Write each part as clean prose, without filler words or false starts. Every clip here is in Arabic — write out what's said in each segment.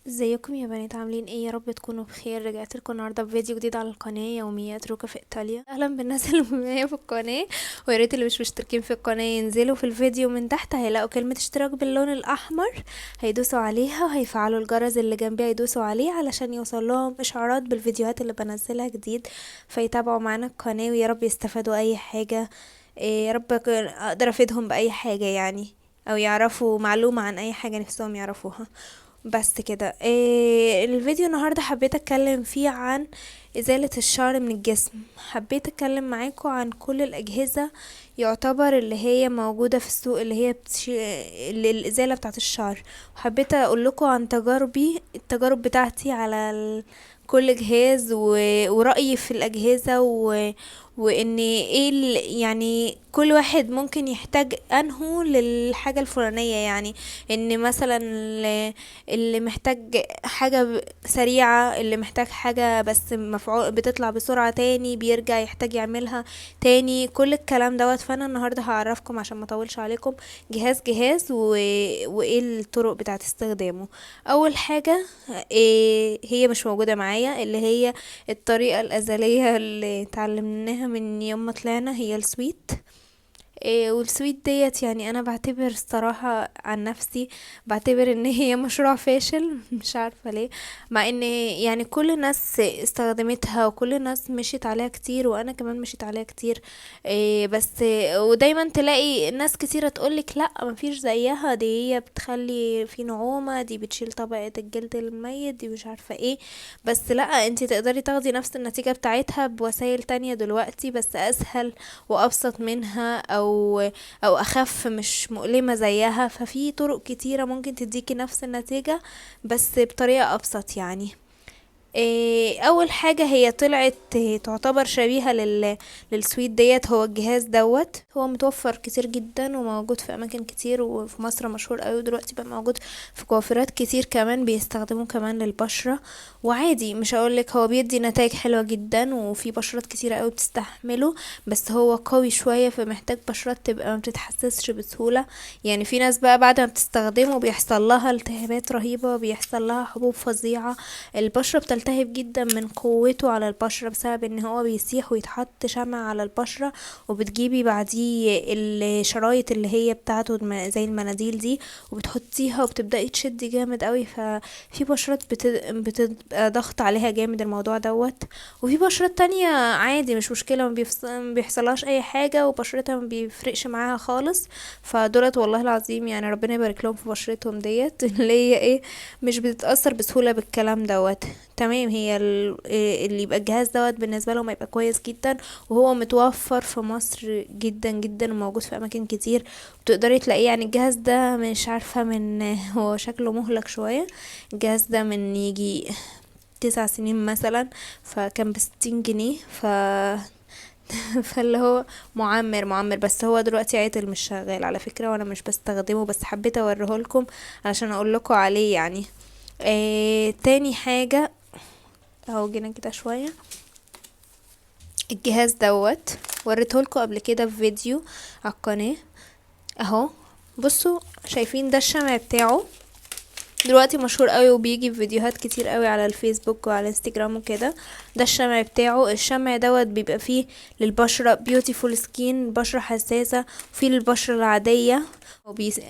ازيكم يا بنات؟ عاملين ايه؟ يا رب تكونوا بخير. رجعت لكم النهارده بفيديو جديد على القناه، يوميات روكا في ايطاليا. اهلا بالناس اللي معايا في القناه، ويا ريت اللي مش مشتركين في القناه ينزلوا في الفيديو من تحت، هيلاقوا كلمه اشتراك باللون الاحمر، هيدوسوا عليها وهيفعلوا الجرس اللي جنبيه يدوسوا عليه علشان يوصل لهم اشعارات بالفيديوهات اللي بنزلها جديد، فيتابعوا معانا القناه ويا رب يستفادوا اي حاجه. إيه، يا رب اقدر افيدهم باي حاجه يعني، او يعرفوا معلومه عن اي حاجه نفسهم يعرفوها. بس كده الفيديو النهاردة حبيت اتكلم فيه عن ازالة الشعر من الجسم. حبيت اتكلم معاكم عن كل الاجهزة يعتبر اللي هي موجودة في السوق، اللي هي الازالة بتاعة الشعر. وحبيت اقول لكم عن التجارب بتاعتي على كل جهاز ورأيي في الاجهزة وان ايه يعني كل واحد ممكن يحتاج انه للحاجة الفلانية. يعني ان مثلا اللي محتاج حاجة سريعة، اللي محتاج حاجة بس مفعول بتطلع بسرعة تاني بيرجع يحتاج يعملها تاني، كل الكلام دوت. فانا النهاردة هعرفكم عشان ما اطولش عليكم جهاز وايه الطرق بتاعت استخدامه. اول حاجة إيه هي مش موجودة معايا، اللي هي الطريقة الأزلية اللي اتعلمناها من يوم ما طلعنا، هي السويت. والسويت ديت يعني انا بعتبر الصراحة عن نفسي، بعتبر ان هي مشروع فاشل مش عارفة ليه، مع ان يعني كل الناس استخدمتها وكل الناس مشيت عليها كتير وانا كمان مشيت عليها كتير. بس ودايما تلاقي ناس كتيرة تقولك لا مفيش زيها، دي هي بتخلي في نعومة، دي بتشيل طبقة الجلد الميت، دي مش عارفة ايه. بس لا، انتي تقدري تاخدي نفس النتيجة بتاعتها بوسائل تانية دلوقتي، بس اسهل وابسط منها او اخف، مش مؤلمة زيها. ففي طرق كتيرة ممكن تديكي نفس النتيجة بس بطريقة ابسط يعني. اول حاجة هي طلعت تعتبر شبيهة للسويت ديت، هو الجهاز دوت. هو متوفر كتير جدا وموجود في اماكن كتير، وفي مصر مشهور قوي دلوقتي، بقى موجود في كوافيرات كتير كمان بيستخدموه كمان للبشرة. وعادي مش هقولك، هو بيدي نتائج حلوة جدا وفي بشرات كتيرة قوي بتستحمله، بس هو قوي شوية فمحتاج بشرات تبقى ما بتتحسسش بسهولة. يعني في ناس بقى بعد ما بتستخدمه بيحصل لها التهابات رهيبة، بيحصل لها حبوب فظيعة، البشرة بتلتهب جدا من قوته على البشرة بسبب ان هو بيسيح ويتحط شمع على البشرة، وبتجيبي بعديه الشرايط اللي هي بتاعته زي المناديل دي، وبتحطيها وبتبدأي تشدي جامد قوي. ففي بشرات بتبقى ضغط عليها جامد الموضوع دوت، وفي بشرات تانية عادي مش مشكلة، ما بيحصلهاش اي حاجة وبشرتها ما بيفرقش معاها خالص. فدولت والله العظيم يعني ربنا يبارك لهم في بشرتهم ديت اللي هي ايه، مش بتتأثر بسهولة بالكلام دوت. تمام، هي اللي يبقى الجهاز دوت بالنسبة لهم هيبقى كويس جدا، وهو متوفر في مصر جدا جدا وموجود في اماكن كتير وتقدري تلاقيه. يعني الجهاز ده مش عارفة من هو شكله مهلك شوية. الجهاز ده من يجي 9 سنين مثلا، فكان ب60 جنيه فاللي هو معمر، بس هو دلوقتي عطل مش شغال على فكرة، وانا مش بستخدمه، بس حبيت اوريهولكم علشان اقولكوا عليه يعني. تاني حاجة اهو جينا كده شوية، الجهاز دوت وريتهولكوا قبل كده في فيديو على القناة اهو. بصوا شايفين ده الشمع بتاعه، دلوقتي مشهور قوي وبيجي في فيديوهات كتير قوي على الفيسبوك وعلى انستجرام وكده. ده الشمع بتاعه، الشمع دوت بيبقى فيه للبشرة بيوتيفول سكين، بشرة حساسة، وفيه للبشرة العادية.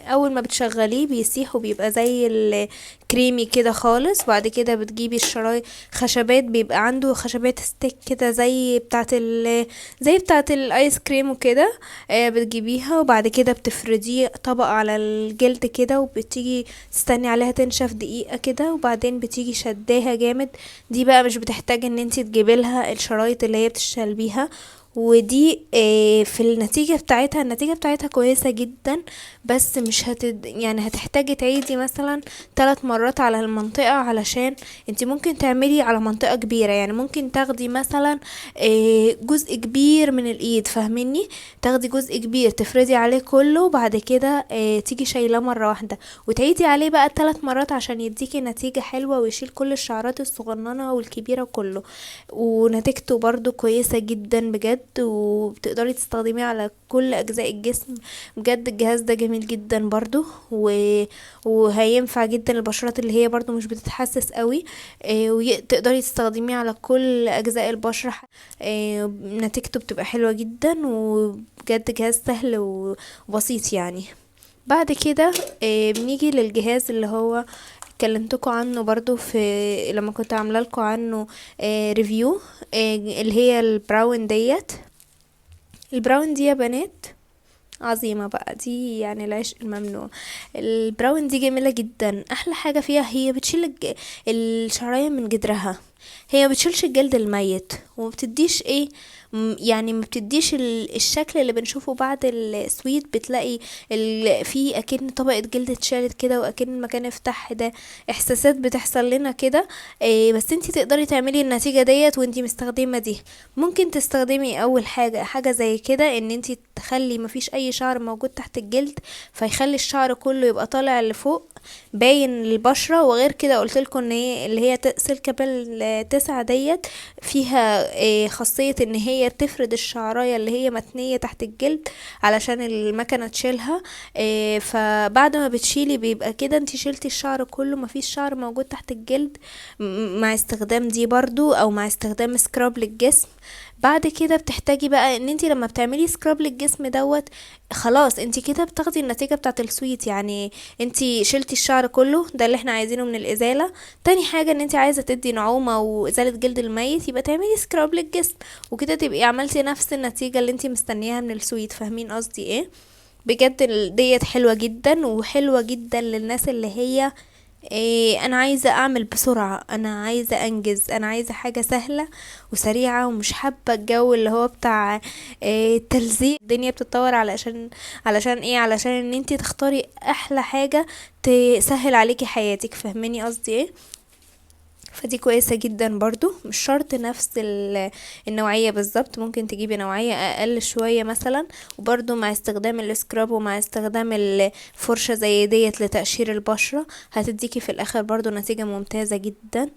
اول ما بتشغليه بيسيح وبيبقى زي الكريمي كده خالص. وبعد كده بتجيبي الشرايط خشبات، بيبقى عنده خشبات ستيك كده زي بتاعه الايس كريم وكده. بتجيبيها وبعد كده بتفرديه طبقة على الجلد كده، وبتيجي تستني عليها تنشف دقيقة كده، وبعدين بتيجي شداها جامد. دي بقى مش بتحتاج ان انتي تجيبيلها الشرايط اللي هي بتشتغل بيها. ودي في النتيجة بتاعتها كويسة جدا، بس مش يعني هتحتاجي تعيدي مثلا 3 مرات على المنطقة، علشان انت ممكن تعملي على منطقة كبيرة. يعني ممكن تاخدي مثلا جزء كبير من الايد، فاهميني؟ تاخدي جزء كبير تفردي عليه كله، وبعد كده تيجي شايلاه مرة واحدة وتعيدي عليه بقى 3 مرات عشان يديكي نتيجة حلوة ويشيل كل الشعرات الصغننة والكبيرة كله. ونتيجته برضو كويسة جدا بجد. وبتقدري تستخدميه على كل اجزاء الجسم. بجد الجهاز ده جميل جدا برضو وهينفع جدا البشرات اللي هي برضو مش بتتحسس قوي. وتقدري تستخدميه على كل اجزاء البشرة. نتيجته بتبقى حلوة جدا، وبجد جهاز سهل وبسيط يعني. بعد كده بنيجي للجهاز اللي هو كلمتكم عنه برضو في لما كنت عامله لكم عنه ريفيو، اللي هي البراون ديت. البراون دي يا بنات عظيمة بقى، دي يعني العشق الممنوع. البراون دي جميلة جدا، احلى حاجة فيها هي بتشيل الشعرية من جدرها. هي بتشيلش الجلد الميت، ومبتديش ايه يعني مبتديش الشكل اللي بنشوفه بعد السويت. بتلاقي في اكن طبقة جلد اتشالت كده، واكن مكان افتح ده، احساسات بتحصل لنا كده. بس انتي تقدري تعملي النتيجة ديت وانتي مستخدمة دي. ممكن تستخدمي اول حاجة زي كده، ان انتي تخلي مفيش اي شعر موجود تحت الجلد، فيخلي الشعر كله يبقى طالع لفوق باين للبشرة. وغير كده قلتلكوا ان هي اللي هي سلكة بال9 ديت فيها خاصية ان هي تفرد الشعراية اللي هي متنية تحت الجلد علشان المكنة تشيلها. فبعد ما بتشيلي بيبقى كده انتي شيلتي الشعر كله، مفيش شعر موجود تحت الجلد، مع استخدام دي برضو او مع استخدام سكراب للجسم. بعد كده بتحتاجي بقى ان انتي لما بتعملي سكراب للجسم دوت، خلاص انتي كده بتاخدي النتيجة بتاعت السويت. يعني انتي شلتي الشعر كله، ده اللي احنا عايزينه من الازالة. تاني حاجة ان انتي عايزة تدي نعومة وازالة جلد الميت، يبقى تعملي سكراب للجسم، وكده تبقي عملتي نفس النتيجة اللي انتي مستنياها من السويت. فاهمين قصدي ايه؟ بجد ديت حلوة جدا، وحلوة جدا للناس اللي هي انا عايزة اعمل بسرعة، انا عايزة انجز، انا عايزة حاجة سهلة وسريعة، ومش حابة الجو اللي هو بتاع التلزيق. الدنيا بتتطور علشان ايه؟ علشان ان انتي تختاري احلى حاجة تسهل عليكي حياتك. فاهميني قصدي ايه؟ فدي كويسة جدا برضو. مش شرط نفس النوعية بالظبط، ممكن تجيبي نوعية اقل شوية مثلا، وبرضو مع استخدام السكراب ومع استخدام الفرشة زي ديت لتقشير البشرة، هتديكي في الاخر برضو نتيجة ممتازة جدا.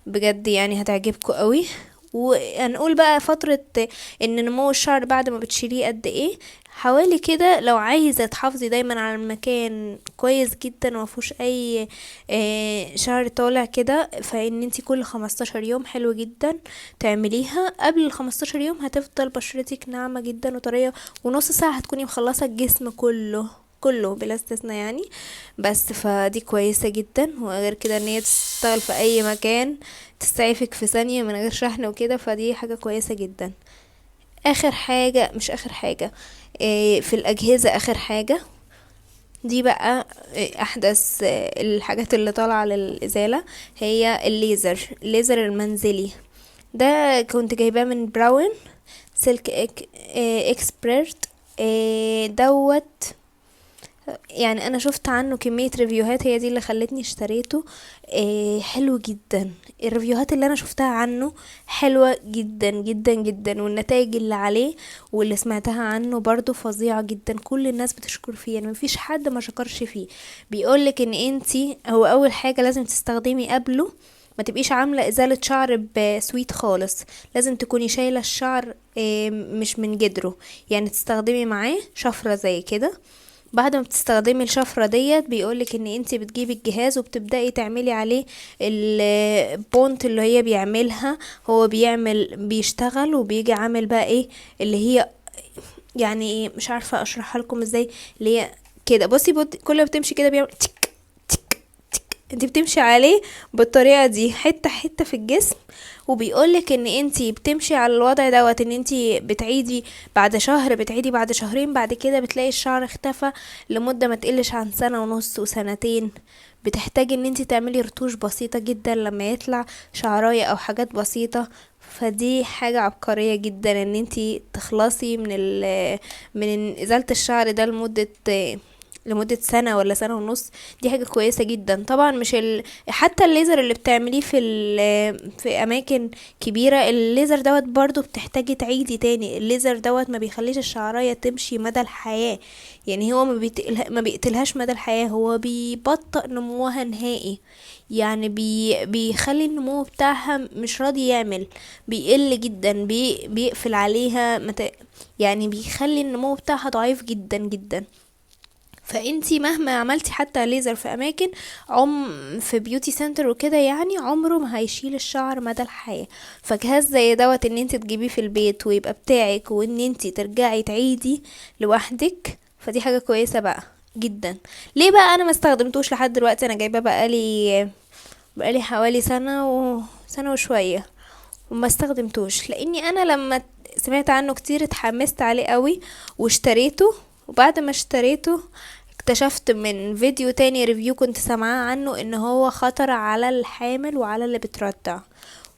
بجد يعني هتعجبكم قوي. وهنقول بقى فترة ان نمو الشعر بعد ما بتشيليه قد ايه. حوالي كده، لو عايزة تحافظي دايما على المكان كويس جدا ومفيهوش اي شعر طالع كده، فان انتي كل 15 يوم حلو جدا تعمليها. قبل ال15 يوم هتفضل بشرتك ناعمة جدا وطرية، ونص ساعة هتكوني مخلصة الجسم كله بلا استثناء يعني. بس فدي كويسة جدا. وغير كده ان هي تشتغل في اي مكان، تستعيفك في ثانية من غير شحن وكده، فدي حاجة كويسة جدا. اخر حاجة، مش اخر حاجة، في الاجهزة اخر حاجة دي بقى احدث الحاجات اللي طالعة للازالة، هي الليزر المنزلي. ده كنت جايباه من براون سلك اكسبرت دوت. يعني انا شفت عنه كمية ريفيوهات، هي دي اللي خلتني اشتريته. حلو جدا. الريفيوهات اللي انا شفتها عنه حلوة جدا جدا جدا، والنتائج اللي عليه واللي سمعتها عنه برضو فظيعة جدا. كل الناس بتشكر فيه، يعني مفيش حد ما شكرش فيه. بيقولك ان انتي هو اول حاجة لازم تستخدمي قبله، ما تبقيش عاملة ازالة شعر بسويت خالص، لازم تكوني شايلة الشعر مش من جدره، يعني تستخدمي معاه شفرة زي كده. بعد ما بتستخدمي الشفرة ديت، بيقولك ان انتي بتجيبي الجهاز وبتبدأي تعملي عليه البونت اللي هي بيعملها. هو بيشتغل وبيجي عامل بقى ايه اللي هي، يعني ايه مش عارفة اشرحها لكم ازاي. اللي هي كده، بصي كل ما بتمشي كده بيعمل تك تك تك. انتي بتمشي عليه بالطريقة دي حتة حتة في الجسم. وبيقولك ان انتي بتمشي على الوضع دوت، ان انتي بتعيدي بعد شهر، بتعيدي بعد شهرين، بعد كده بتلاقي الشعر اختفى لمدة ما تقلش عن سنة ونص وسنتين. بتحتاجي ان انتي تعملي رتوش بسيطة جدا لما يطلع شعراية او حاجات بسيطة. فدي حاجة عبقرية جدا ان انتي تخلصي من ازالة الشعر ده لمدة لمدة سنة ولا سنة ونص، دي حاجة كويسة جدا طبعا. مش حتى الليزر اللي بتعمليه في اماكن كبيرة، الليزر دوت برضو بتحتاجي تعيدي تاني. الليزر دوت ما بيخليش الشعراية تمشي مدى الحياة، يعني هو ما بيقتلهاش مدى الحياة، هو بيبطئ نموها نهائي. يعني بيخلي النمو بتاعها مش راضي يعمل، بيقل جدا، بيقفل عليها يعني بيخلي النمو بتاعها ضعيف جدا جدا. فانتي مهما عملتي حتى ليزر في اماكن في بيوتي سنتر وكده، يعني عمره ما هيشيل الشعر مدى الحياة. فجهاز زي دوت ان انت تجيبيه في البيت ويبقى بتاعك، وان انت ترجعي تعيدي لوحدك، فدي حاجة كويسة بقى جدا. ليه بقى انا ما استخدمتوش لحد دلوقتي؟ انا جايبه بقالي حوالي سنة وشوية وما استخدمتوش، لاني انا لما سمعت عنه كتير اتحمست عليه قوي واشتريته. وبعد ما اشتريته اكتشفت من فيديو تاني ريفيو كنت سامعاه عنه ان هو خطر على الحامل وعلى اللي بترضع.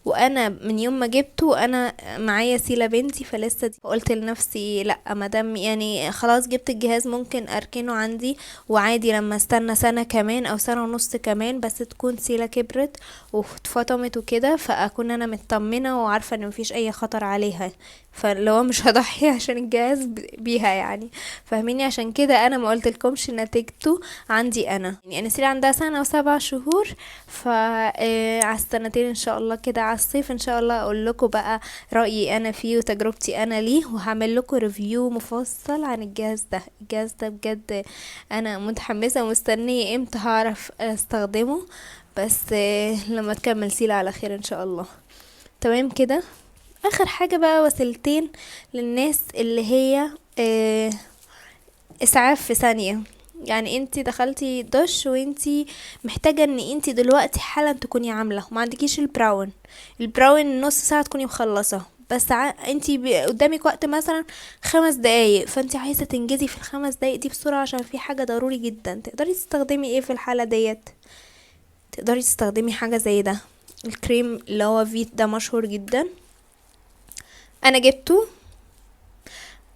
وانا من يوم ما جبته انا معايا سيلا بنتي فلسه دي، قلت لنفسي لا، مادام يعني خلاص جبت الجهاز ممكن اركنه عندي، وعادي لما استنى سنة كمان او سنة ونص كمان بس تكون سيلا كبرت واتفطمت وكده، فاكون انا مطمنة وعارفة ان مفيش اي خطر عليها. فلو مش هضحي عشان الجهاز بيها يعني، فاهميني؟ عشان كده انا ما قلتلكمش نتيجته عندي انا. يعني انا سيلا عندها سنة و7 شهور، على السنتين ان شاء الله كده على الصيف ان شاء الله اقول لكم بقى رأيي انا فيه وتجربتي انا ليه، وهعمل لكم ريفيو مفصل عن الجهاز ده. الجهاز ده بجد انا متحمسة ومستنية امتى هعرف استخدمه، بس لما تكمل سيلة على خير ان شاء الله. تمام كده. اخر حاجة بقى وسيلتين للناس اللي هي اسعاف في ثانية. يعني انتي دخلتي دش وانتي محتاجة ان انتي دلوقتي حالا تكوني عاملة وما عندكيش البراون نص ساعة تكوني مخلصة، بس انتي قدامك وقت مثلا 5 دقايق، فانتي عايزة تنجزي في ال5 دقايق دي بسرعة عشان في حاجة ضروري جدا. تقدري تستخدمي ايه في الحالة ديت؟ تقدري تستخدمي حاجة زي ده، الكريم اللي هو فيت ده مشهور جدا. انا جبته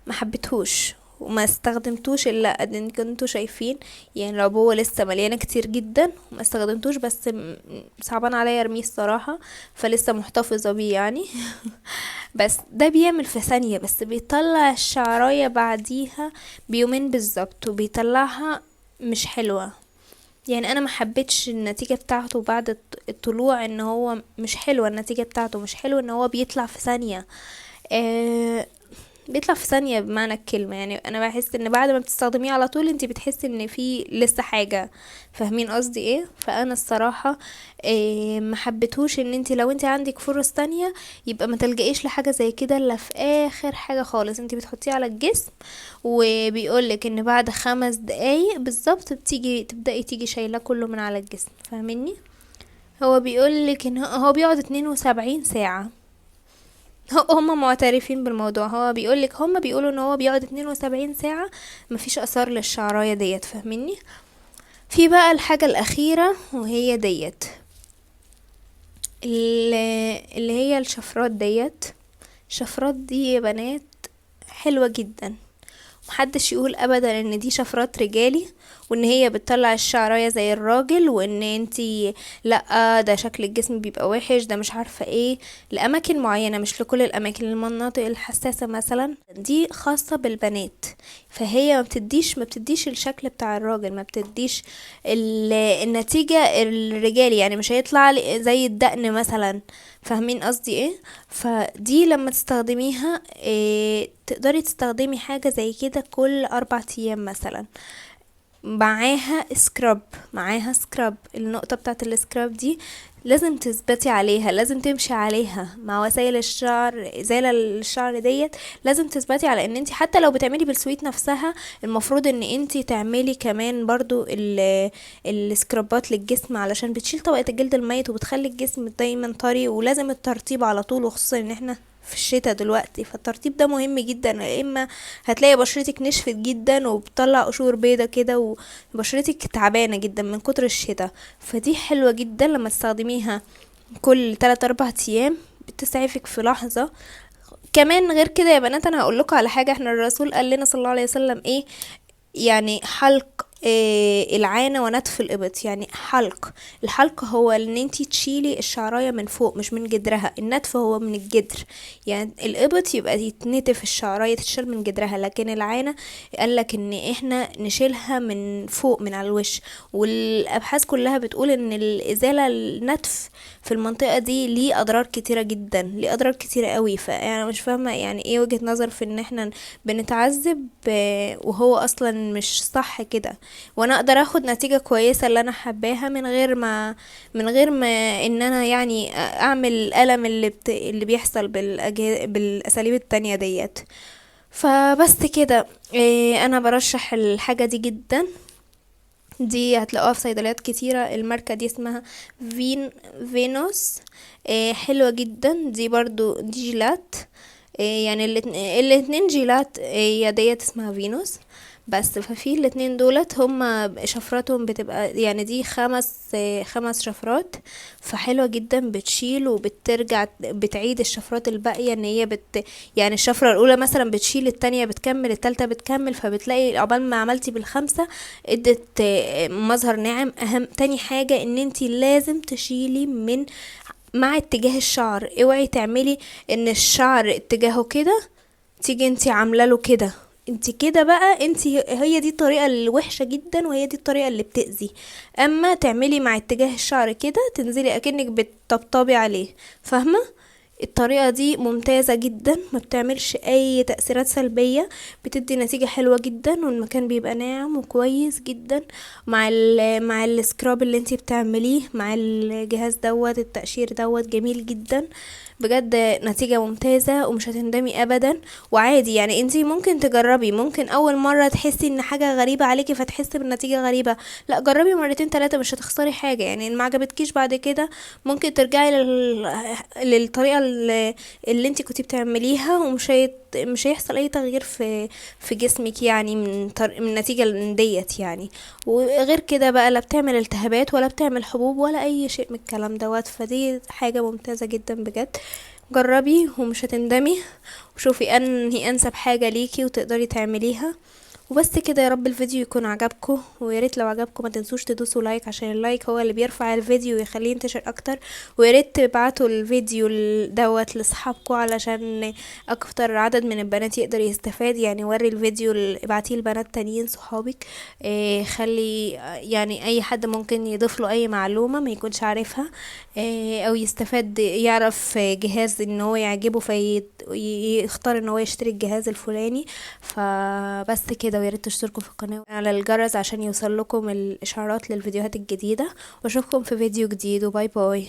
ما حبيتهوش وما استخدمتوش الا قد ان كنتوا شايفين، يعني العبوة لسه مليانة كتير جدا وما استخدمتوش، بس صعبان عليا ارميه الصراحة، فلسه محتفظة بيه يعني. بس ده بيعمل في ثانية، بس بيطلع الشعراية بعديها بيومين بالظبط وبيطلعها مش حلوة. يعني انا ما حبيتش النتيجة بتاعته بعد الطلوع، ان هو مش حلوة، النتيجة بتاعته مش حلوة، ان هو بيطلع في ثانية. آه بيطلع في ثانية بمعنى الكلمة. يعني انا بحس ان بعد ما بتستخدميه على طول انت بتحسي ان في لسه حاجة، فاهمين قصدي ايه؟ فانا الصراحة ما حبيتهوش. ان انت لو انت عندك فرص تانية يبقى ما تلجئيش لحاجة زي كده الا في اخر حاجة خالص انت بتحطيه على الجسم، وبيقولك ان بعد 5 دقايق بالظبط تبدأي تيجي شايلاه كله من على الجسم، فاهميني؟ هو بيقولك ان هو بيقعد 72 ساعة. هما معترفين بالموضوع، هو بيقولك هما بيقولوا ان هو بيقعد 72 ساعة مفيش اثار للشعراية ديت، فاهميني؟ في بقى الحاجة الاخيرة وهي ديت اللي هي الشفرات ديت. الشفرات دي يا بنات حلوة جدا، محدش يقول ابدا ان دي شفرات رجالي وان هي بتطلع الشعرايه زي الراجل، وان انتي لا ده شكل الجسم بيبقى وحش، ده مش عارفه ايه. لاماكن معينه مش لكل الاماكن، المناطق الحساسه مثلا دي خاصه بالبنات، فهي ما بتديش الشكل بتاع الراجل، ما بتديش النتيجه الرجالي، يعني مش هيطلع زي الدقن مثلا، فاهمين قصدي ايه؟ فدي لما تستخدميها تقدري تستخدمي حاجة زي كده كل 4 ايام مثلا، معاها سكراب. النقطة بتاعت السكراب دي لازم تثبتي عليها، لازم تمشي عليها مع وسائل الشعر، ازالة الشعر ديت لازم تثبتي على ان انت حتى لو بتعملي بالسويت نفسها المفروض ان انت تعملي كمان برضو السكرابات للجسم، علشان بتشيل طبقة الجلد الميت وبتخلي الجسم دايما طري. ولازم الترطيب على طول، وخصوصا ان احنا في الشتاء دلوقتي، فالترطيب ده مهم جدا، يا اما هتلاقي بشرتك نشفت جدا وبتطلع قشور بيضة كده وبشرتك تعبانة جدا من كتر الشتاء. فدي حلوة جدا لما تستخدميها كل 3-4 ايام بتسعفك في لحظة. كمان غير كده يا بنات انا هقول لكم على حاجة، احنا الرسول قال لنا صلى الله عليه وسلم ايه؟ يعني حلق العانة ونتف الإبط، يعني حلق. الحلق هو ان انتي تشيلي الشعراية من فوق مش من جدرها، النتف هو من الجدر، يعني الإبط يبقى يتنتف الشعراية تتشال من جدرها، لكن العانة قالك ان احنا نشيلها من فوق من على الوش. والأبحاث كلها بتقول ان الإزالة النتف في المنطقة دي ليه أضرار كتيرة جدا، ليه أضرار كتيرة قوي. فأنا مش فاهمة يعني ايه وجهة نظر في ان احنا بنتعذب وهو أصلا مش صح كده، وانا اقدر اخد نتيجة كويسة اللي انا حباها من غير ما ان انا يعني اعمل الالم اللي بيحصل بالاساليب التانية ديت. فبس كده، انا برشح الحاجة دي جدا. دي هتلاقوها في صيدليات كتيرة، الماركة دي اسمها فينوس. حلوة جدا. دي برضو دي جيلات. يعني الاتنين جيلات، هي ديت اسمها فينوس بس. ففي الاتنين دولت هما شفراتهم بتبقى يعني دي 5 شفرات، فحلوة جدا، بتشيل وبترجع بتعيد الشفرات الباقية ان هي يعني الشفرة الاولى مثلا بتشيل، التانية بتكمل، التالتة بتكمل، فبتلاقي عقبال ما عملتي بالخمسة ادت مظهر ناعم. اهم تاني حاجة ان انتي لازم تشيلي من مع اتجاه الشعر، اوعي تعملي ان الشعر اتجاهه كده تيجي انتي عامله له كده، انتي كده بقى انتي هي دي الطريقة الوحشة جدا، وهي دي الطريقة اللي بتأذي. اما تعملي مع اتجاه الشعر كده تنزلي اكنك بتطبطبي عليه، فاهمة؟ الطريقة دي ممتازة جدا، ما بتعملش اي تأثيرات سلبية، بتدي نتيجة حلوة جدا، والمكان بيبقى ناعم وكويس جدا مع السكراب اللي انتي بتعمليه مع الجهاز دوت التقشير دوت جميل جدا بجد. نتيجة ممتازة ومش هتندمي ابدا. وعادي يعني انتي ممكن تجربي، ممكن اول مرة تحسي ان حاجة غريبة عليكي فتحسي بالنتيجة غريبة، لا جربي مرتين تلاتة مش هتخسري حاجة. يعني ان ما عجبتكيش بعد كده ممكن ترجعي للطريقة اللي انتي كنتي بتعمليها، مش هيحصل اي تغيير في جسمك، يعني من النتيجة ديت يعني. وغير كده بقى لا بتعمل التهابات ولا بتعمل حبوب ولا اي شيء من الكلام دوت، فدي حاجة ممتازة جدا بجد. جربي ومش هتندمي، وشوفي انهي انسب حاجة ليكي وتقدري تعمليها. وبس كده، يا رب الفيديو يكون عجبكم، ويا ريت لو عجبكم ما تنسوش تدوسوا لايك عشان اللايك هو اللي بيرفع الفيديو ويخليه ينتشر اكتر. ويا ريت تبعتوا الفيديو دوت لاصحابكم علشان اكتر عدد من البنات يقدر يستفاد. يعني وري الفيديو ابعتيه لبنات تانيين صحابك، خلي يعني اي حد ممكن يضيف له اي معلومة ما يكونش عارفها، او يستفاد يعرف جهاز ان هو يعجبه فيختار ان هو يشتري الجهاز الفلاني. فبس كده، ويا ريت تشتركوا في القناة على الجرس عشان يوصل لكم الاشعارات للفيديوهات الجديدة. واشوفكم في فيديو جديد، وباي باي.